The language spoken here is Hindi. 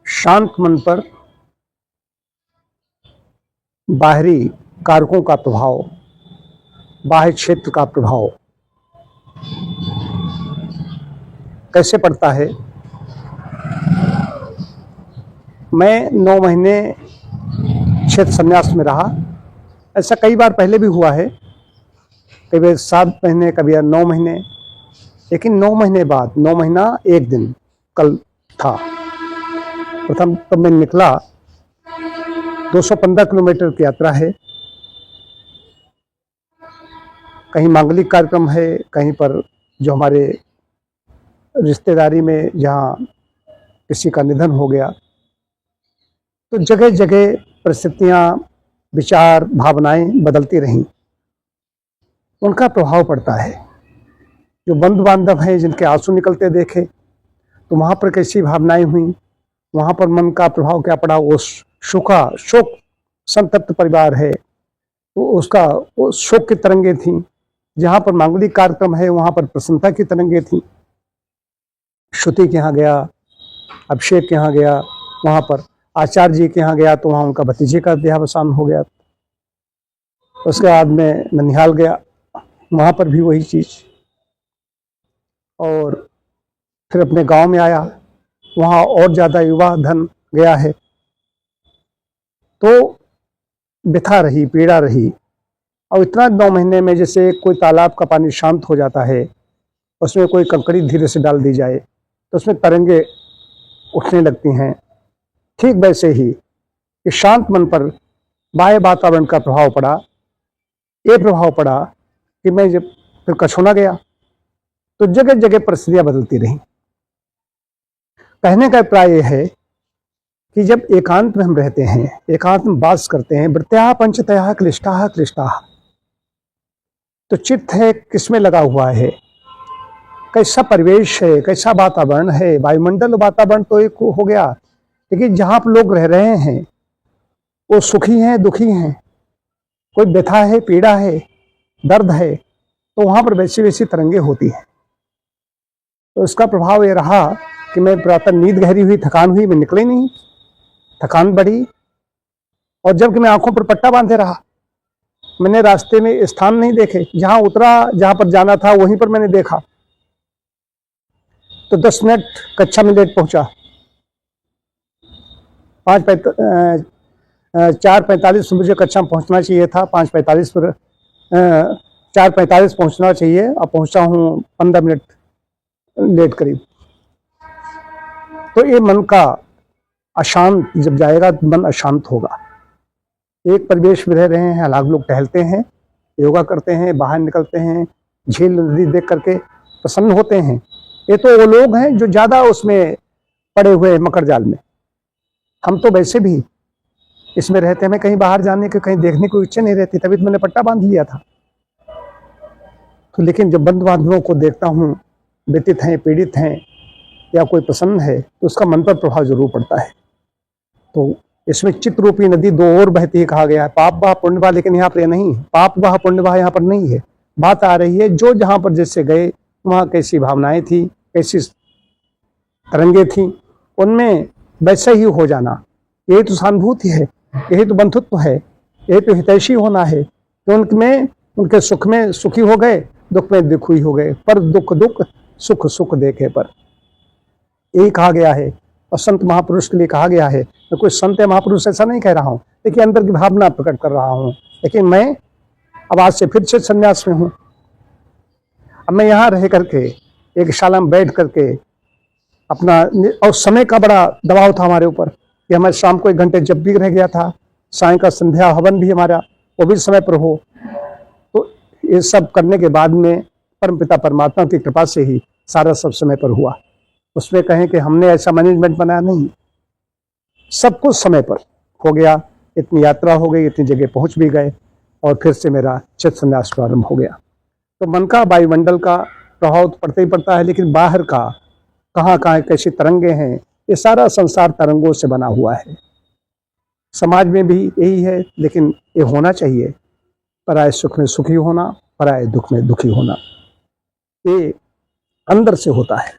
शांत मन पर बाहरी कारकों का प्रभाव, बाह्य क्षेत्र का प्रभाव कैसे पड़ता है। मैं 9 महीने क्षेत्र संन्यास में रहा। ऐसा कई बार पहले भी हुआ है, कभी 7 महीने, कभी 9 महीने। लेकिन 9 महीने बाद, 9 महीना 1 दिन कल था प्रथम, तब मैं निकला। 215 किलोमीटर की यात्रा है। कहीं मांगलिक कार्यक्रम है, कहीं पर जो हमारे रिश्तेदारी में जहाँ किसी का निधन हो गया, तो जगह जगह परिस्थितियाँ, विचार, भावनाएं बदलती रहीं। उनका प्रभाव पड़ता है। जो बंधु बांधव हैं, जिनके आंसू निकलते देखे, तो वहाँ पर कैसी भावनाएं हुई, वहाँ पर मन का प्रभाव क्या पड़ा। वो शोक संतप्त परिवार है तो उसका वो शोक की तरंगे थीं। जहाँ पर मांगलिक कार्यक्रम है वहाँ पर प्रसन्नता की तरंगे थीं। श्रुति के यहाँ गया, अभिषेक के यहाँ गया, वहाँ पर आचार्य जी के यहाँ गया तो वहाँ उनका भतीजे का देहावसान हो गया। उसके बाद में ननिहाल गया, वहाँ पर भी वही चीज़। और फिर अपने गांव में आया, वहाँ और ज़्यादा युवा धन गया है। तो व्यथा रही, पीड़ा रही। और इतना 9 महीने में जैसे कोई तालाब का पानी शांत हो जाता है, उसमें कोई कंकड़ी धीरे से डाल दी जाए तो उसमें तरंगे उठने लगती हैं। ठीक वैसे ही कि शांत मन पर बाह्य वातावरण का प्रभाव पड़ा। ये प्रभाव पड़ा कि मैं जब फिर कछोना गया तो जगह जगह परिस्थितियाँ बदलती रहीं। कहने का प्राय यह है कि जब एकांत में हम रहते हैं, एकांत में वास करते हैं, वृत्त्या पंचतया क्लिष्टाः क्लिष्टाः, तो चित्त है किसमें लगा हुआ है, कैसा परिवेश है, कैसा वातावरण है। वायुमंडल वातावरण तो एक हो गया, लेकिन जहाँ पर लोग रह रहे हैं वो सुखी हैं, दुखी हैं, कोई व्यथा है, पीड़ा है, दर्द है, तो वहाँ पर वैसी वैसी तरंगे होती हैं। तो इसका प्रभाव ये रहा कि मैं प्रातः नींद गहरी हुई, थकान हुई, मैं निकले नहीं, थकान बढ़ी। और जबकि मैं आंखों पर पट्टा बांधे रहा, मैंने रास्ते में स्थान नहीं देखे। जहाँ उतरा, जहाँ पर जाना था वहीं पर मैंने देखा। तो 10 मिनट कक्षा में लेट पहुंचा। 4:45 मुझे कक्षा में पहुंचना चाहिए था, 5:45 पर 4:45 पहुंचना चाहिए, अब पहुंचा हूँ 15 मिनट लेट करीब। तो ये मन का अशांत जब जाएगा तो मन अशांत होगा। एक परिवेश में रह रहे हैं, अलग लोग टहलते हैं, योगा करते हैं, बाहर निकलते हैं, झील नदी देख करके प्रसन्न होते हैं। ये तो वो लोग हैं जो ज़्यादा उसमें पड़े हुए हैं मकर जाल में। हम तो वैसे भी इसमें रहते हैं। हमें कहीं बाहर जाने की, कहीं देखने की इच्छा नहीं रहती, तभी तो मैंने पट्टा बांध लिया था। तो लेकिन जब बंधु बांधवों को देखता हूँ, व्यतीत हैं, पीड़ित हैं, या कोई प्रसन्न है, तो उसका मन पर प्रभाव जरूर पड़ता है। तो इसमें चित्त रूपी नदी 2 ओर बहती है कहा गया है, पाप बहा पुण्य बहा। लेकिन यहाँ पर यह नहीं है, पाप बहा पुण्य बहा यहाँ पर नहीं है। बात आ रही है जो जहाँ पर जैसे गए वहाँ कैसी भावनाएं थी, कैसी तरंगे थी, उनमें वैसे ही हो जाना। यही तो सहानुभूति है, यही तो बंधुत्व है, यही तो हितैषी होना है। तो उनमें, उनके सुख में सुखी हो गए, दुख में दुखी हो गए। पर दुख दुख, सुख सुख देखे पर, यही कहा गया है। और संत महापुरुष के लिए कहा गया है। मैं कोई संत या महापुरुष ऐसा नहीं कह रहा हूँ, लेकिन अंदर की भावना प्रकट कर रहा हूँ। लेकिन मैं अब आज से फिर से संन्यास में हूँ। अब मैं यहाँ रह करके एक शाला में बैठ करके अपना, और समय का बड़ा दबाव था हमारे ऊपर कि हमें शाम को 1 घंटे जब भी रह गया था, साय का संध्या हवन भी हमारा वो भी समय पर हो। तो ये सब करने के बाद में परमपिता परमात्मा की कृपा से ही सारा सब समय पर हुआ। उसमें कहें कि हमने ऐसा मैनेजमेंट बनाया नहीं, सब कुछ समय पर हो गया। इतनी यात्रा हो गई, इतनी जगह पहुंच भी गए, और फिर से मेरा चित्त संन्यास प्रारंभ हो गया। तो मन का, वायुमंडल का प्रभाव तो पड़ता ही पड़ता है, लेकिन बाहर का कहाँ कहाँ कैसी तरंगे हैं, ये सारा संसार तरंगों से बना हुआ है। समाज में भी यही है, लेकिन ये होना चाहिए। पराये सुख में सुखी होना, पराये दुख में दुखी होना, ये अंदर से होता है।